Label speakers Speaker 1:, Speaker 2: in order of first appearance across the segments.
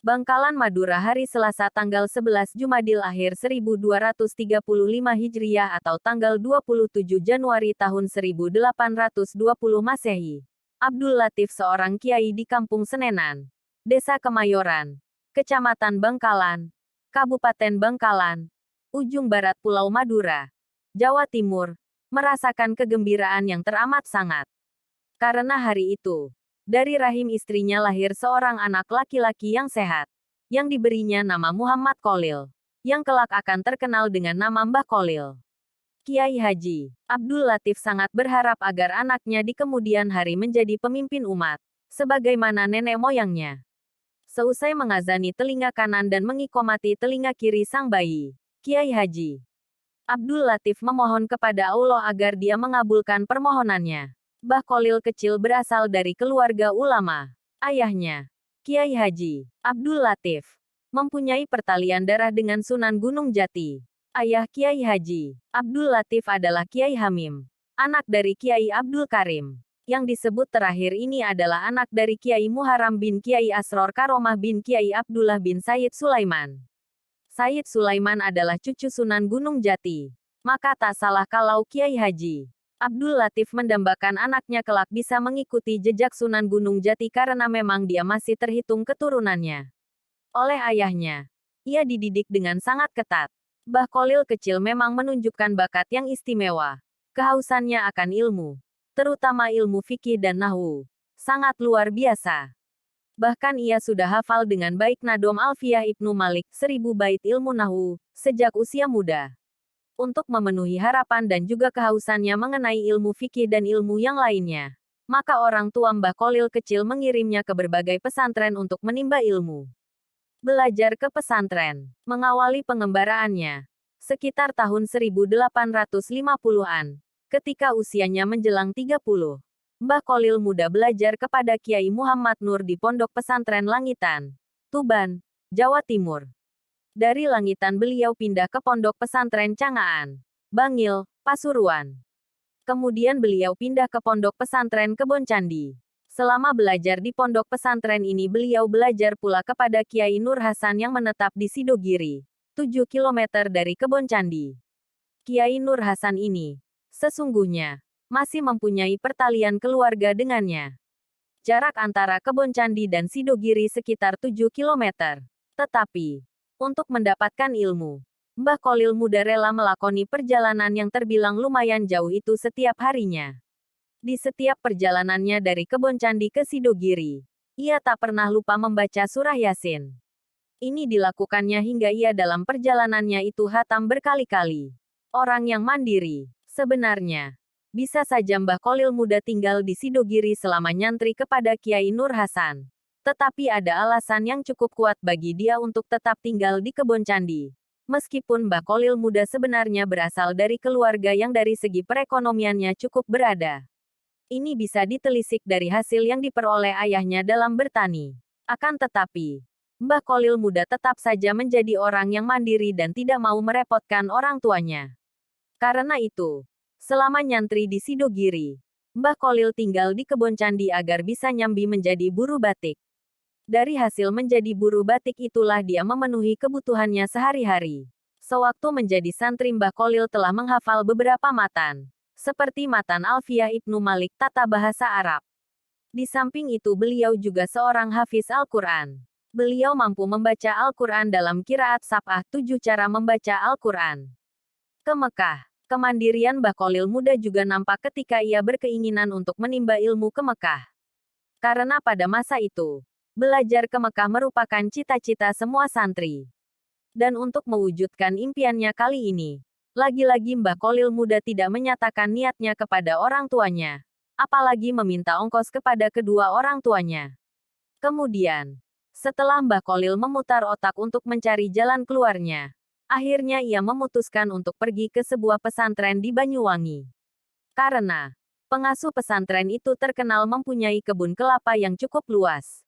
Speaker 1: Bangkalan Madura hari Selasa tanggal 11 Jumadil Akhir 1235 Hijriah atau tanggal 27 Januari tahun 1820 Masehi. Abdul Latif seorang kiai di Kampung Senenan, Desa Kemayoran, Kecamatan Bangkalan, Kabupaten Bangkalan, ujung barat Pulau Madura, Jawa Timur, merasakan kegembiraan yang teramat sangat. Karena hari itu, dari rahim istrinya lahir seorang anak laki-laki yang sehat, yang diberinya nama Muhammad Kholil, yang kelak akan terkenal dengan nama Mbah Kholil. Kiai Haji Abdul Latif sangat berharap agar anaknya di kemudian hari menjadi pemimpin umat, sebagaimana nenek moyangnya. Seusai mengazani telinga kanan dan mengikomati telinga kiri sang bayi, Kiai Haji Abdul Latif memohon kepada Allah agar dia mengabulkan permohonannya. Mbah Kholil kecil berasal dari keluarga ulama. Ayahnya, Kiai Haji Abdul Latif, mempunyai pertalian darah dengan Sunan Gunung Jati. Ayah Kiai Haji Abdul Latif adalah Kiai Hamim, anak dari Kiai Abdul Karim. Yang disebut terakhir ini adalah anak dari Kiai Muharram bin Kiai Asror Karomah bin Kiai Abdullah bin Sayyid Sulaiman. Sayyid Sulaiman adalah cucu Sunan Gunung Jati. Maka tak salah kalau Kiai Haji Abdul Latif mendambakan anaknya kelak bisa mengikuti jejak Sunan Gunung Jati karena memang dia masih terhitung keturunannya. Oleh ayahnya, ia dididik dengan sangat ketat. Mbah Kholil kecil memang menunjukkan bakat yang istimewa. Kehausannya akan ilmu, terutama ilmu fikih dan nahwu, sangat luar biasa. Bahkan ia sudah hafal dengan baik Nadom Alfiyah Ibnu Malik 1000 bait ilmu nahwu, sejak usia muda. Untuk memenuhi harapan dan juga kehausannya mengenai ilmu fikih dan ilmu yang lainnya, maka orang tua Mbah Kholil kecil mengirimnya ke berbagai pesantren untuk menimba ilmu. Belajar ke pesantren, mengawali pengembaraannya, sekitar tahun 1850-an, ketika usianya menjelang 30. Mbah Kholil muda belajar kepada Kiai Muhammad Nur di Pondok Pesantren Langitan, Tuban, Jawa Timur. Dari Langitan beliau pindah ke Pondok Pesantren Cangaan, Bangil, Pasuruan. Kemudian beliau pindah ke Pondok Pesantren Kebon Candi. Selama belajar di pondok pesantren ini beliau belajar pula kepada Kiai Nur Hasan yang menetap di Sidogiri, 7 km dari Kebon Candi. Kiai Nur Hasan ini, sesungguhnya, masih mempunyai pertalian keluarga dengannya. Jarak antara Kebon Candi dan Sidogiri sekitar 7 km. Tetapi, untuk mendapatkan ilmu, Mbah Kholil muda rela melakoni perjalanan yang terbilang lumayan jauh itu setiap harinya. Di setiap perjalanannya dari Kebon Candi ke Sidogiri, ia tak pernah lupa membaca surah Yasin. Ini dilakukannya hingga ia dalam perjalanannya itu hatam berkali-kali. Orang yang mandiri, sebenarnya, bisa saja Mbah Kholil muda tinggal di Sidogiri selama nyantri kepada Kiai Nur Hasan. Tetapi ada alasan yang cukup kuat bagi dia untuk tetap tinggal di Kebon Candi. Meskipun Mbah Kholil muda sebenarnya berasal dari keluarga yang dari segi perekonomiannya cukup berada. Ini bisa ditelisik dari hasil yang diperoleh ayahnya dalam bertani. Akan tetapi, Mbah Kholil muda tetap saja menjadi orang yang mandiri dan tidak mau merepotkan orang tuanya. Karena itu, selama nyantri di Sidogiri, Mbah Kholil tinggal di Kebon Candi agar bisa nyambi menjadi buruh batik. Dari hasil menjadi buruh batik itulah dia memenuhi kebutuhannya sehari-hari. Sewaktu menjadi santri Mbah Kholil telah menghafal beberapa matan, seperti matan Alfiyah Ibnu Malik tata bahasa Arab. Di samping itu beliau juga seorang hafiz Al-Quran. Beliau mampu membaca Al-Quran dalam qiraat sab'ah 7 cara membaca Al-Quran. Ke Mekah, kemandirian Mbah Kholil muda juga nampak ketika ia berkeinginan untuk menimba ilmu ke Mekah. Karena pada masa itu, belajar ke Mekah merupakan cita-cita semua santri. Dan untuk mewujudkan impiannya kali ini, lagi-lagi Mbah Kholil muda tidak menyatakan niatnya kepada orang tuanya, apalagi meminta ongkos kepada kedua orang tuanya. Kemudian, setelah Mbah Kholil memutar otak untuk mencari jalan keluarnya, akhirnya ia memutuskan untuk pergi ke sebuah pesantren di Banyuwangi. Karena, pengasuh pesantren itu terkenal mempunyai kebun kelapa yang cukup luas.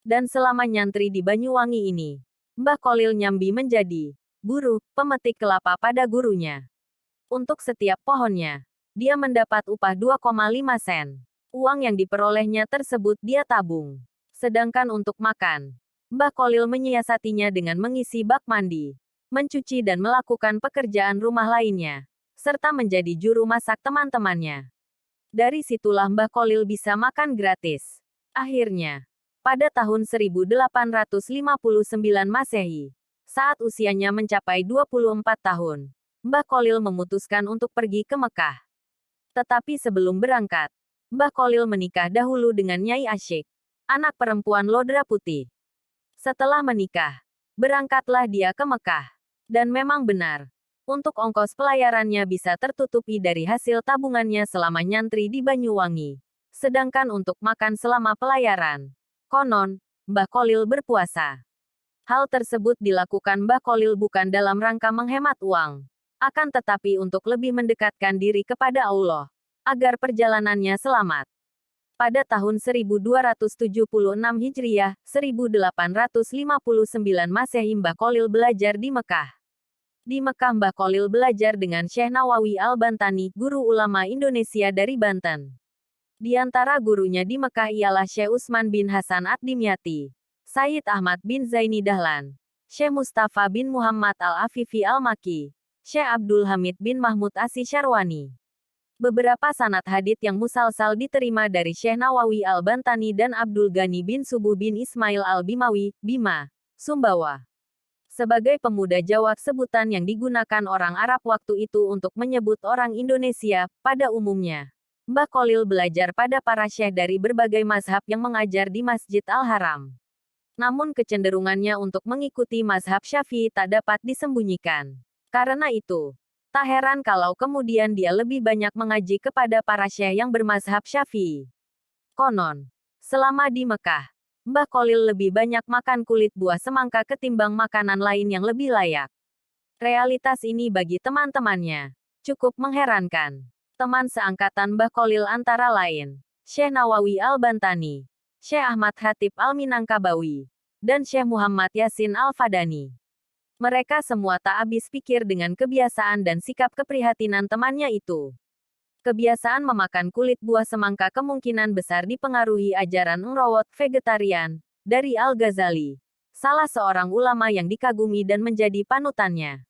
Speaker 1: Dan selama nyantri di Banyuwangi ini, Mbah Kholil nyambi menjadi buruh, pemetik kelapa pada gurunya. Untuk setiap pohonnya, dia mendapat upah 2,5 sen. Uang yang diperolehnya tersebut dia tabung. Sedangkan untuk makan, Mbah Kolil menyiasatinya dengan mengisi bak mandi, mencuci dan melakukan pekerjaan rumah lainnya, serta menjadi juru masak teman-temannya. Dari situlah Mbah Kolil bisa makan gratis. Akhirnya, pada tahun 1859 Masehi, saat usianya mencapai 24 tahun, Mbah Kolil memutuskan untuk pergi ke Mekah. Tetapi sebelum berangkat, Mbah Kolil menikah dahulu dengan Nyai Asyik, anak perempuan Lodra Putih. Setelah menikah, berangkatlah dia ke Mekah. Dan memang benar, untuk ongkos pelayarannya bisa tertutupi dari hasil tabungannya selama nyantri di Banyuwangi. Sedangkan untuk makan selama pelayaran, konon, Mbah Kolil berpuasa. Hal tersebut dilakukan Mbah Kolil bukan dalam rangka menghemat uang, akan tetapi untuk lebih mendekatkan diri kepada Allah, agar perjalanannya selamat. Pada tahun 1276 Hijriah, 1859 Masehi Mbah Kolil belajar di Mekah. Di Mekah Mbah Kolil belajar dengan Syekh Nawawi Al-Bantani, guru ulama Indonesia dari Banten. Di antara gurunya di Mekah ialah Syekh Utsman bin Hasan Ad-Dimyati, Sayyid Ahmad bin Zaini Dahlan, Syekh Mustafa bin Muhammad Al-Afifi Al-Maki, Syekh Abdul Hamid bin Mahmud Asy-Syarwani. Beberapa sanad hadits yang musalsal diterima dari Syekh Nawawi Al-Bantani dan Abdul Ghani bin Subuh bin Ismail Al-Bimawi, Bima, Sumbawa. Sebagai pemuda Jawa, sebutan yang digunakan orang Arab waktu itu untuk menyebut orang Indonesia, pada umumnya. Mbah Kolil belajar pada para syekh dari berbagai mazhab yang mengajar di Masjid Al-Haram. Namun kecenderungannya untuk mengikuti mazhab Syafi'i tak dapat disembunyikan. Karena itu, tak heran kalau kemudian dia lebih banyak mengaji kepada para syekh yang bermazhab Syafi'i. Konon, selama di Mekah, Mbah Kolil lebih banyak makan kulit buah semangka ketimbang makanan lain yang lebih layak. Realitas ini bagi teman-temannya cukup mengherankan. Teman seangkatan Mbah Kolil antara lain Syekh Nawawi Al-Bantani, Syekh Ahmad Khatib Al-Minangkabawi, dan Syekh Muhammad Yasin Al-Fadani. Mereka semua tak habis pikir dengan kebiasaan dan sikap keprihatinan temannya itu. Kebiasaan memakan kulit buah semangka kemungkinan besar dipengaruhi ajaran ngrawat vegetarian dari Al-Ghazali, salah seorang ulama yang dikagumi dan menjadi panutannya.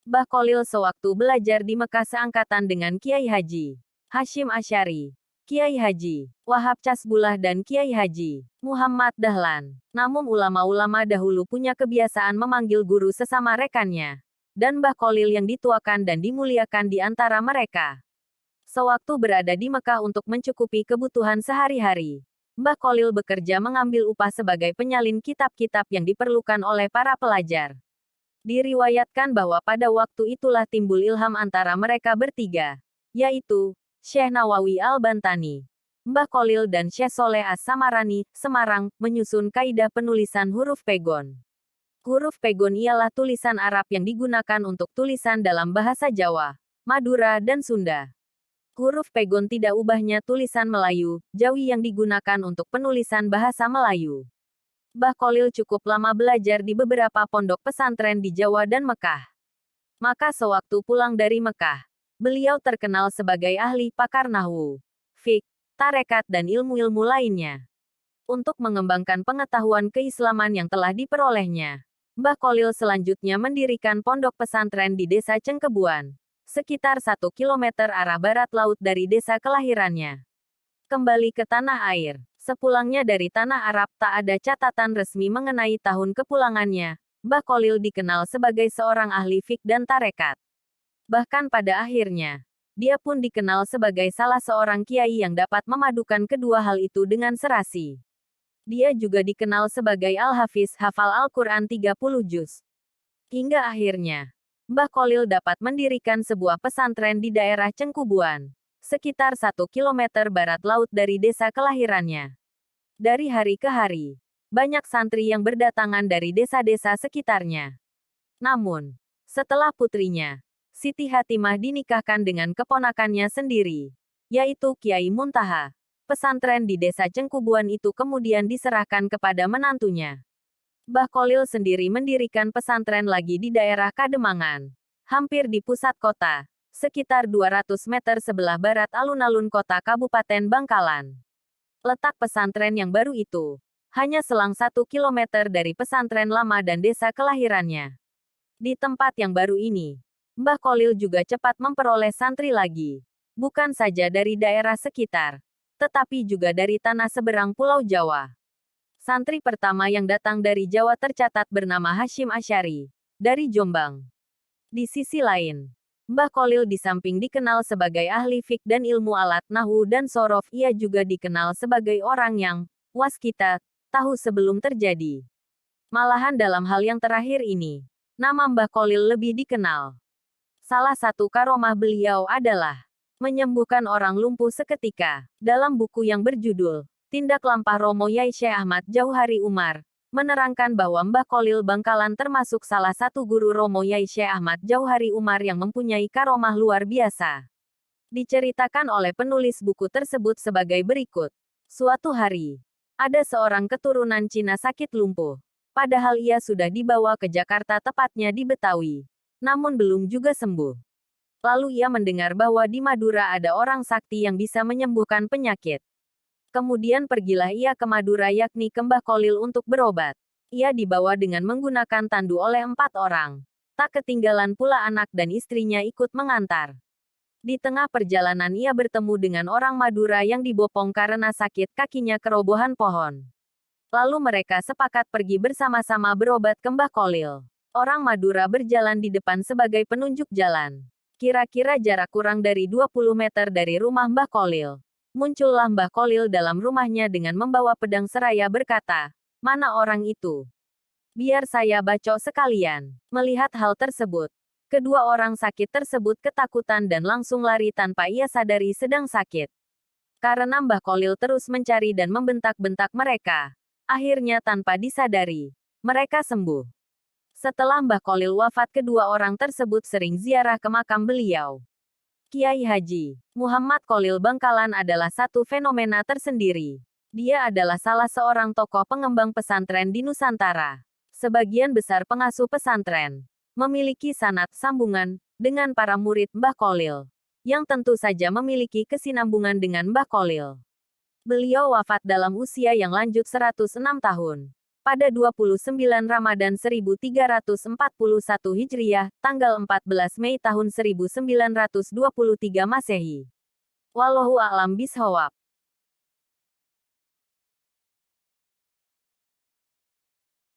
Speaker 1: Mbah Kolil sewaktu belajar di Mekah seangkatan dengan Kiai Haji Hashim Asy'ari, Kiai Haji Wahab Casbullah dan Kiai Haji Muhammad Dahlan. Namun ulama-ulama dahulu punya kebiasaan memanggil guru sesama rekannya, dan Mbah Kolil yang dituakan dan dimuliakan di antara mereka. Sewaktu berada di Mekah untuk mencukupi kebutuhan sehari-hari, Mbah Kolil bekerja mengambil upah sebagai penyalin kitab-kitab yang diperlukan oleh para pelajar. Diriwayatkan bahwa pada waktu itulah timbul ilham antara mereka bertiga, yaitu Syekh Nawawi Al-Bantani, Mbah Kolil dan Syekh Soleh As-Samarani, Semarang, menyusun kaidah penulisan huruf pegon. Huruf pegon ialah tulisan Arab yang digunakan untuk tulisan dalam bahasa Jawa, Madura dan Sunda. Huruf pegon tidak ubahnya tulisan Melayu, Jawi yang digunakan untuk penulisan bahasa Melayu. Mbah Kolil cukup lama belajar di beberapa pondok pesantren di Jawa dan Mekah. Maka sewaktu pulang dari Mekah, beliau terkenal sebagai ahli pakar nahwu, fiqh, tarekat dan ilmu-ilmu lainnya. Untuk mengembangkan pengetahuan keislaman yang telah diperolehnya, Mbah Kolil selanjutnya mendirikan pondok pesantren di Desa Cengkebuan, sekitar 1 kilometer arah barat laut dari desa kelahirannya. Kembali ke tanah air. Sepulangnya dari tanah Arab tak ada catatan resmi mengenai tahun kepulangannya. Mbah Kolil dikenal sebagai seorang ahli fiqh dan tarekat. Bahkan pada akhirnya, dia pun dikenal sebagai salah seorang kiai yang dapat memadukan kedua hal itu dengan serasi. Dia juga dikenal sebagai Al-Hafiz, hafal Al-Quran 30 juz. Hingga akhirnya, Mbah Kolil dapat mendirikan sebuah pesantren di daerah Cengkubuan, sekitar 1 kilometer barat laut dari desa kelahirannya. Dari hari ke hari, banyak santri yang berdatangan dari desa-desa sekitarnya. Namun, setelah putrinya, Siti Hatimah dinikahkan dengan keponakannya sendiri, yaitu Kiai Muntaha, pesantren di desa Cengkubuan itu kemudian diserahkan kepada menantunya. Mbah Kolil sendiri mendirikan pesantren lagi di daerah Kademangan, hampir di pusat kota, sekitar 200 meter sebelah barat alun-alun kota Kabupaten Bangkalan. Letak pesantren yang baru itu hanya selang 1 kilometer dari pesantren lama dan desa kelahirannya. Di tempat yang baru ini, Mbah Kholil juga cepat memperoleh santri lagi. Bukan saja dari daerah sekitar, tetapi juga dari tanah seberang Pulau Jawa. Santri pertama yang datang dari Jawa tercatat bernama Hashim Asy'ari, dari Jombang. Di sisi lain, Mbah Kholil di samping dikenal sebagai ahli fik dan ilmu alat nahu dan sorof, ia juga dikenal sebagai orang yang waskita, tahu sebelum terjadi. Malahan dalam hal yang terakhir ini, nama Mbah Kholil lebih dikenal. Salah satu karomah beliau adalah menyembuhkan orang lumpuh seketika. Dalam buku yang berjudul Tindak Lampah Romo Yai Syekh Ahmad Jauhari Umar, menerangkan bahwa Mbah Kholil Bangkalan termasuk salah satu guru Romo Yai Syekh Ahmad Jauhari Umar yang mempunyai karomah luar biasa. Diceritakan oleh penulis buku tersebut sebagai berikut. Suatu hari, ada seorang keturunan Cina sakit lumpuh. Padahal ia sudah dibawa ke Jakarta, tepatnya di Betawi. Namun belum juga sembuh. Lalu ia mendengar bahwa di Madura ada orang sakti yang bisa menyembuhkan penyakit. Kemudian pergilah ia ke Madura, yakni ke Mbah Kholil, untuk berobat. Ia dibawa dengan menggunakan tandu oleh 4 orang. Tak ketinggalan pula anak dan istrinya ikut mengantar. Di tengah perjalanan ia bertemu dengan orang Madura yang dibopong karena sakit kakinya kerobohan pohon. Lalu mereka sepakat pergi bersama-sama berobat ke Mbah Kholil. Orang Madura berjalan di depan sebagai penunjuk jalan. Kira-kira jarak kurang dari 20 meter dari rumah Mbah Kholil. Muncullah Mbah Kholil dalam rumahnya dengan membawa pedang seraya berkata, "Mana orang itu? Biar saya bacok sekalian." Melihat hal tersebut, kedua orang sakit tersebut ketakutan dan langsung lari tanpa ia sadari sedang sakit. Karena Mbah Kholil terus mencari dan membentak-bentak mereka, akhirnya tanpa disadari, mereka sembuh. Setelah Mbah Kholil wafat, kedua orang tersebut sering ziarah ke makam beliau. Kiai Haji Muhammad Kholil Bangkalan adalah satu fenomena tersendiri. Dia adalah salah seorang tokoh pengembang pesantren di Nusantara. Sebagian besar pengasuh pesantren memiliki sanad sambungan dengan para murid Mbah Kholil, yang tentu saja memiliki kesinambungan dengan Mbah Kholil. Beliau wafat dalam usia yang lanjut 106 tahun. Pada 29 Ramadan 1341 Hijriah, tanggal 14 Mei tahun 1923 Masehi. Wallahu a'lam bishawab.